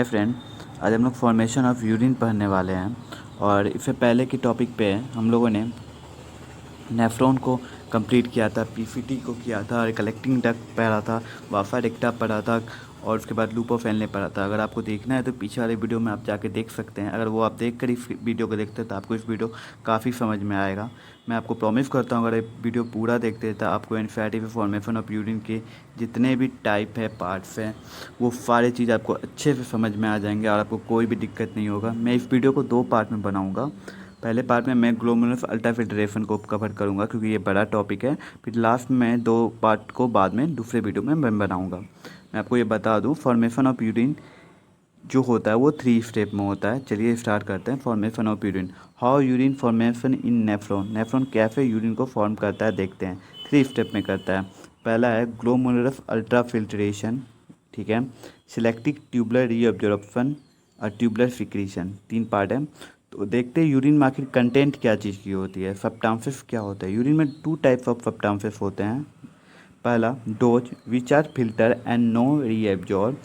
Friend, आज हम लोग फॉर्मेशन ऑफ यूरिन पढ़ने वाले हैं। और इससे पहले की टॉपिक पे हम लोगों ने नेफ्रॉन को कंप्लीट किया था, पीसीटी को किया था, और कलेक्टिंग डक्ट पढ़ा था, वाफा रेक्टा पढ़ा था, और उसके बाद लूप ऑफ एनले पढ़ा था। अगर आपको देखना है तो पीछे वाले वीडियो में आप जाके देख सकते हैं। अगर वो आप देख कर इस वीडियो को देखते हैं तो आपको इस वीडियो काफ़ी समझ में आएगा। मैं आपको प्रॉमिस करता हूँ, अगर ये वीडियो पूरा देखते हैं तो आपको एनफैटिक फॉर्मेशन ऑफ यूरिन के जितने भी टाइप है, पार्ट्स हैं, वो सारी चीज़ आपको अच्छे से समझ में आ जाएंगे और आपको कोई भी दिक्कत नहीं होगा। मैं इस वीडियो को 2 पार्ट में बनाऊँगा। पहले पार्ट में मैं ग्लोमेरुलर अल्ट्राफिल्ट्रेशन को कवर करूँगा क्योंकि ये बड़ा टॉपिक है। फिर लास्ट में 2 पार्ट को बाद में दूसरे वीडियो में मैं बनाऊँगा। मैं आपको ये बता दूँ, फॉर्मेशन ऑफ यूरिन जो होता है वो 3 स्टेप में होता है। चलिए स्टार्ट करते हैं। Formation of urine, how urine formation in nephron, nephron कैसे यूरिन को फॉर्म करता है देखते हैं। 3 स्टेप में करता है। पहला है ग्लोमेरुलर अल्ट्राफिल्ट्रेशन, ठीक है, सिलेक्टिव ट्यूबुलर रीअब्जॉर्प्शन और ट्यूबुलर सिक्रीशन, 3 पार्ट है। तो देखते हैं यूरिन में आखिर कंटेंट क्या चीज़ की होती है, सब्सटेंसेस क्या होता है। यूरिन में 2 टाइप्स ऑफ सब्सटेंसेस होते हैं। पहला those which are filter and no reabsorb,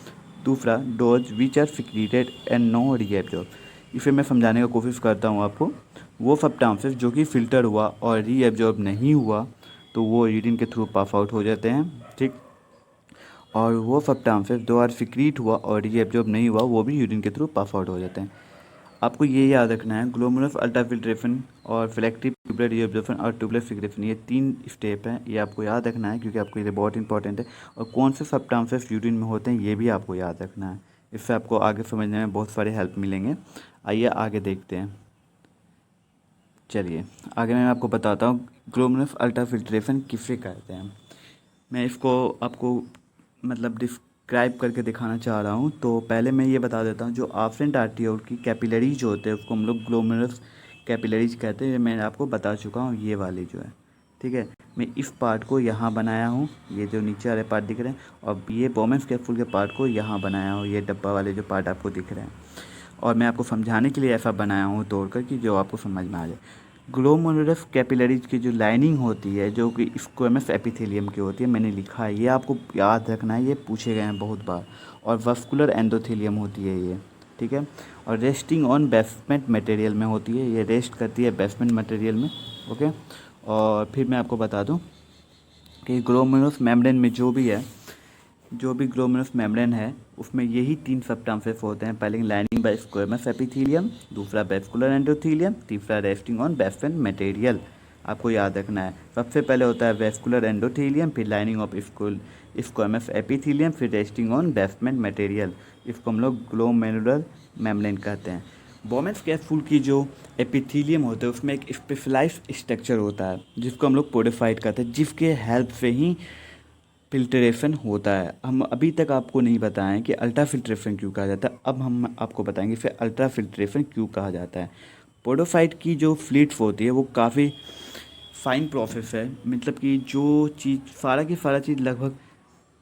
दूसरा those which are secreted and no reabsorb. इसे मैं समझाने का कोशिश करता हूँ आपको। वो सब्सटेंसेस जो कि फ़िल्टर हुआ और रीएब्जॉर्ब नहीं हुआ तो वो यूरिन के थ्रू पास आउट हो जाते हैं, ठीक। और वो सब्सटेंसेस जो आर सिक्रीट हुआ और रीएब्जॉर्ब नहीं हुआ वो भी यूरिन के थ्रू पास आउट हो जाते हैं। आपको ये याद रखना है, ग्लोमेरुलर अल्ट्राफिल्ट्रेशन और सिलेक्टिव ट्यूबुलर रीअब्जॉर्प्शन और ट्यूबुलर सिक्रेशन, ये 3 स्टेप हैं। ये आपको याद रखना है क्योंकि आपको ये बहुत इंपॉर्टेंट है। और कौन से सब्सटेंसेस यूरिन में होते हैं ये भी आपको याद रखना है। इससे आपको आगे समझने में बहुत सारे हेल्प मिलेंगे। आइए आगे देखते हैं। चलिए आगे मैं आपको बताता हूँ ग्लोमेरुलर अल्ट्राफिल्ट्रेशन किसे कहते हैं। मैं इसको आपको मतलब डिस्क्राइब करके दिखाना चाह रहा हूँ। तो पहले मैं ये बता देता हूँ, जो आफ्रेंट आर्टियोल की कैपिलरीज होते हैं उसको हम लोग ग्लोमेरुलर कैपिलरीज कहते हैं। ये मैं आपको बता चुका हूँ, ये वाली जो है, ठीक है। मैं इस पार्ट को यहाँ बनाया हूँ, ये जो नीचे वाले पार्ट दिख रहे हैं, और ये बोमेंस कैप्सूल के पार्ट को यहाँ बनाया हूँ, ये डब्बा वाले जो पार्ट आपको दिख रहे हैं। और मैं आपको समझाने के लिए ऐसा बनाया हूँ तोड़कर कि जो आपको समझ में आ जाए। ग्लोमेरुलर कैपिलरीज की जो लाइनिंग होती है जो कि स्क्वेमस एपिथेलियम की होती है, मैंने लिखा है, ये आपको याद रखना है, ये पूछे गए हैं बहुत बार। और वस्कुलर एंडोथेलियम होती है ये, ठीक है। और रेस्टिंग ऑन बेसमेंट मटेरियल में होती है, ये रेस्ट करती है बेसमेंट मटेरियल में, ओके। और फिर मैं आपको बता दूं कि ग्लोमेरुलस मेम्ब्रेन में जो भी ग्लोमेरुलस मेम्ब्रेन है उसमें यही 3 सब्सटेंसेस होते हैं। पहले लाइनिंग बाय स्क्वेमस एपिथेलियम, दूसरा वेस्कुलर एंडोथेलियम, तीसरा रेस्टिंग ऑन बेसमेंट मटेरियल। आपको याद रखना है, सबसे पहले होता है वेस्कुलर एंडोथेलियम, फिर लाइनिंग ऑफ स्क्वेमस एपिथेलियम, फिर रेस्टिंग ऑन बेसमेंट मटेरियल। इसको हम लोग ग्लोमेरुलर मेम्ब्रेन कहते हैं। बोमेंस कैप्सूल की जो एपिथेलियम होता है उसमें एक स्पेशलाइज्ड स्ट्रक्चर होता है जिसको हम लोग पोडिफाइड कहते हैं, जिसके हेल्प से ही फिल्ट्रेशन होता है। हम अभी तक आपको नहीं बताएं कि अल्ट्रा फिल्ट्रेशन क्यों कहा जाता है, अब हम आपको बताएंगे फिर अल्ट्रा फिल्ट्रेशन क्यों कहा जाता है। पोडोफाइट की जो फ्लीट्स होती है वो काफ़ी फाइन प्रोसेस है, मतलब कि जो चीज़ सारा की सारा चीज़ लगभग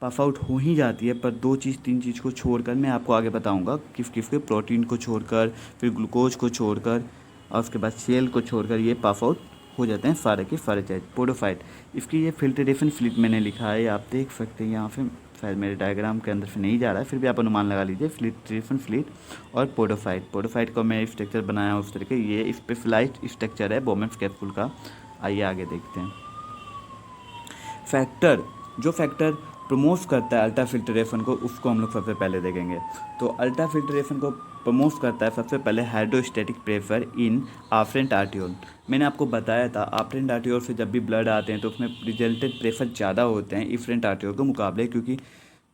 पास आउट हो ही जाती है, पर 2 चीज़ 3 चीज़ को छोड़कर मैं आपको आगे बताऊंगा किस किस के, प्रोटीन को छोड़कर, फिर ग्लूकोज को छोड़कर, और उसके बाद सेल को छोड़कर ये पास आउट हो जाते हैं सारे के सारे चीज़ पोडोफाइट। इसकी ये फिल्ट्रेशन फ्लीट मैंने लिखा है, आप देख सकते हैं यहाँ पे, शायद मेरे डायग्राम के अंदर से नहीं जा रहा है, फिर भी आप अनुमान लगा लीजिए। फिल्ट्रेशन फ्लीट और पोडोफाइट का मैं स्ट्रक्चर बनाया हूँ उस तरीके, ये स्पेशलाइज्ड स्ट्रक्चर है बोमेंस कैप्सूल का। आइए आगे देखते हैं। फैक्टर, जो फैक्टर प्रमोट करता है अल्ट्रा फिल्ट्रेशन को, उसको हम लोग सबसे पहले देखेंगे। तो अल्ट्रा फिल्ट्रेशन को प्रमोट करता है सबसे पहले हाइड्रोस्टैटिक प्रेशर इन आफ्रेंट आर्टियोल। मैंने आपको बताया था आफ्रेंट आर्टियोल से जब भी ब्लड आते हैं तो उसमें रिजल्टेड प्रेशर ज़्यादा होते हैं इफरेंट आर्टियोल के मुकाबले, क्योंकि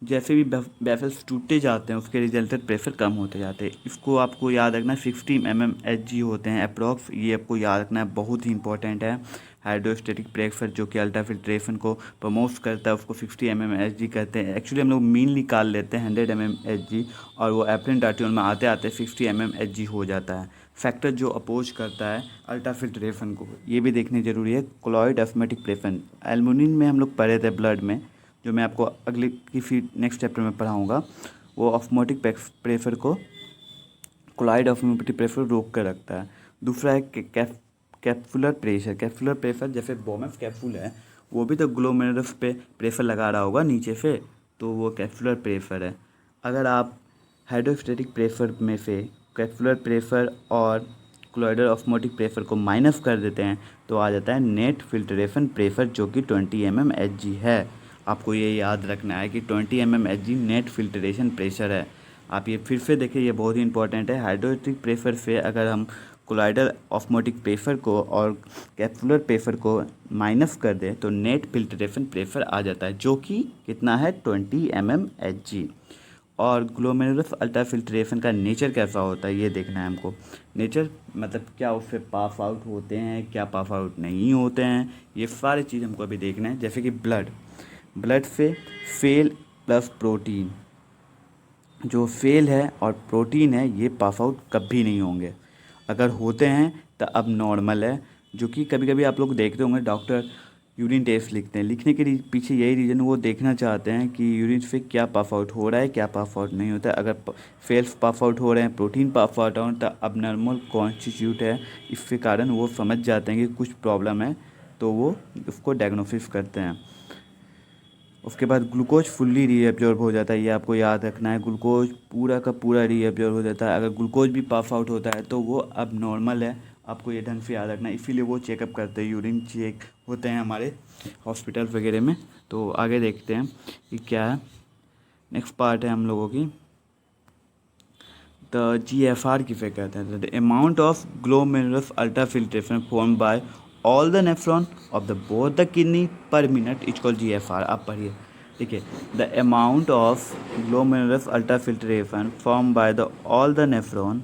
जैसे भी वेसल्स टूटते जाते हैं उसके रिजल्टेड प्रेशर कम होते जाते हैं। इसको आपको याद रखना है, 50 mmHg होते हैं अप्रॉक्स, ये आपको याद रखना है, बहुत ही इंपॉर्टेंट है। हाइड्रोस्टेटिक प्रेशर जो कि अल्ट्रा फिल्ट्रेशन को प्रमोट करता है उसको 50 mmHg कहते हैं। एक्चुअली हम लोग मीन निकाल लेते हैं 100 mmHg, और वो एफरेंट आर्टियोल में आते आते 50 mmHg हो जाता है। फैक्टर जो अपोज करता है अल्ट्रा फिल्ट्रेशन को, ये भी देखने जरूरी है। कोलॉइड ऑस्मोटिक प्रेशर, एल्युमिनियम में हम लोग पढ़े थे ब्लड में, जो मैं आपको अगले किसी नेक्स्ट चैप्टर में पढ़ाऊँगा। वो ऑस्मोटिक प्रेशर को, कोलॉइड ऑस्मोटिक प्रेशर रोक कर रखता है। दूसरा है कैप्सुलर प्रेशर। कैप्सुलर प्रेशर जैसे बोमेंस कैप्सूल है वो भी तो ग्लोमेरुलस पे प्रेशर लगा रहा होगा नीचे से, तो वो कैप्सुलर प्रेशर है। अगर आप हाइड्रोस्टैटिक प्रेशर में से कैपिलर प्रेशर और कोलॉइडल ऑस्मोटिक प्रेशर को माइनस कर देते हैं तो आ जाता है नेट फिल्ट्रेशन प्रेशर, जो कि 20 mmHg है। आपको ये याद रखना है कि 20 mmHg नेट फिल्ट्रेशन प्रेशर है। आप ये फिर से देखिए, ये बहुत ही इंपॉर्टेंट है। हाइड्रोस्टैटिक प्रेशर से अगर हम कोलॉइडल ऑस्मोटिक प्रेशर को और कैपिलर प्रेशर को माइनस कर दें तो नेट फिल्ट्रेशन प्रेशर आ जाता है, जो कि कितना है 20 mmHg। और ग्लोमेरुलस अल्ट्राफिल्ट्रेशन का नेचर कैसा होता है ये देखना है हमको। नेचर मतलब क्या उससे पास आउट होते हैं, क्या पास आउट नहीं होते हैं, ये सारी चीज़ हमको अभी देखना है। जैसे कि ब्लड से फेल प्लस प्रोटीन, जो फेल है और प्रोटीन है, ये पास आउट कभी नहीं होंगे। अगर होते हैं तो अब नॉर्मल है, जो कि कभी कभी आप लोग देखते होंगे डॉक्टर यूरिन टेस्ट लिखते हैं। लिखने के पीछे यही रीज़न, वो देखना चाहते हैं कि यूरिन से क्या पास आउट हो रहा है, क्या पास आउट नहीं होता है। अगर फेल्स पास आउट हो रहे हैं, प्रोटीन पास आउट हो तो अब नॉर्मल कॉन्स्टिट्यूट है। इसके कारण वो समझ जाते हैं कि कुछ प्रॉब्लम है, तो वो उसको डायग्नोसिस करते हैं। उसके बाद ग्लूकोज फुल्ली रीएब्जॉर्ब हो जाता है, ये आपको याद रखना है। ग्लूकोज पूरा का पूरा रीएब्जॉर्ब हो जाता है। अगर ग्लूकोज भी पास आउट होता है तो वो अब नॉर्मल है, आपको ये ढंग से याद रखना है। इसीलिए वो चेकअप करते हैं, यूरिन चेक होते हैं हमारे हॉस्पिटल वगैरह में। तो आगे देखते हैं कि क्या है। नेक्स्ट पार्ट है हम लोगों की द GFR किसे कहते हैं। The amount of glomerulus ultrafiltration form by all the nephron of the both the kidney पर मिनट इज कॉल्ड GFR। आप पढ़िए, ठीक है। The amount of glomerulus ultrafiltration form by the all the nephron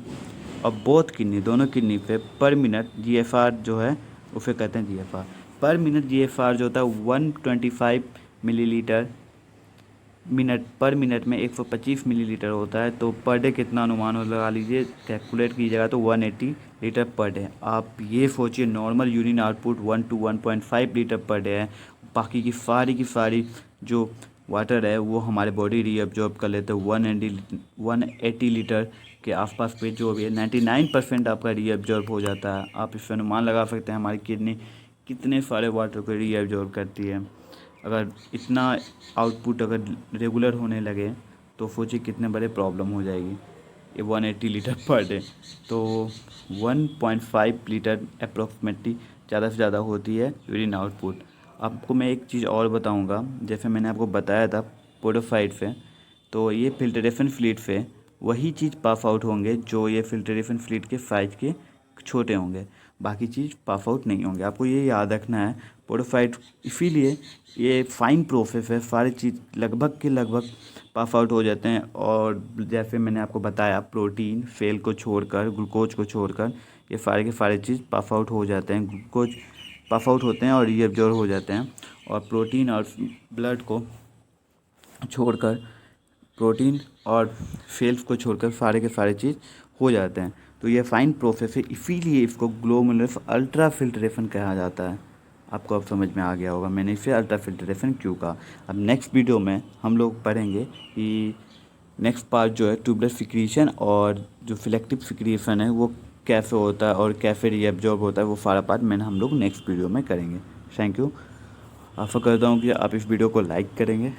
of both kidney, दोनों kidney पे पर minute GFR जो है उसे कहते हैं GFR। पर मिनट GFR जो होता है 125 मिलीलीटर पर मिनट में 125 मिलीलीटर होता है। तो पर डे कितना अनुमान हो लगा लीजिए, कैलकुलेट कीजिएगा तो 180 लीटर पर डे। आप ये सोचिए normal urine output 1 to 1.5 litre per day है। बाकी की सारी जो वाटर है वो हमारे बॉडी रीअब्जॉर्ब कर लेते हैं 180 लीटर के आसपास पे, जो भी है 99% आपका रीअब्जॉर्ब हो जाता है। आप इससे अनुमान लगा सकते हैं हमारी किडनी कितने सारे वाटर को रीअब्जॉर्ब करती है। अगर इतना आउटपुट अगर रेगुलर होने लगे तो सोचिए कितने बड़े प्रॉब्लम हो जाएगी। ये 180 लीटर पर डे, तो 1.5 लीटर अप्रॉक्सीमेटली ज़्यादा से ज़्यादा होती है यूरिन आउटपुट। आपको मैं एक चीज़ और बताऊंगा, जैसे मैंने आपको बताया था पोडोफाइट से, तो ये फिल्ट्रेशन फ्लूइड से वही चीज़ पास आउट होंगे जो ये फिल्ट्रेशन फ्लूइड के साइज के छोटे होंगे, बाकी चीज़ पास आउट नहीं होंगे। आपको ये याद रखना है। पोडोफाइट इसीलिए ये फाइन प्रोसेस है, सारी चीज़ लगभग के लगभग पास आउट हो जाते हैं। और जैसे मैंने आपको बताया प्रोटीन फेल को छोड़कर, ग्लूकोज को छोड़कर, ये सारे के सारे चीज़ पास आउट हो जाते हैं। ग्लूकोज पास आउट होते हैं और रीअब्जॉर्ब हो जाते हैं। और प्रोटीन और ब्लड को छोड़कर, प्रोटीन और सेल्स को छोड़कर सारे के सारे चीज़ हो जाते हैं। तो ये फाइन प्रोसेस है, इसीलिए इसको ग्लोमेरुलस अल्ट्राफिल्ट्रेशन कहा जाता है। आपको अब समझ में आ गया होगा मैंने इसे अल्ट्राफिल्ट्रेशन क्यों कहा। अब नेक्स्ट वीडियो में हम लोग पढ़ेंगे कि नेक्स्ट पार्ट जो है ट्यूबलर सिक्रीशन और जो सिलेक्टिव सिक्रीशन है वो कैसे होता है और कैसे रीअब्जॉर्ब होता है, वो सारा पार्ट हम लोग नेक्स्ट वीडियो में करेंगे। Thank you. आशा करता हूँ कि आप इस वीडियो को लाइक करेंगे।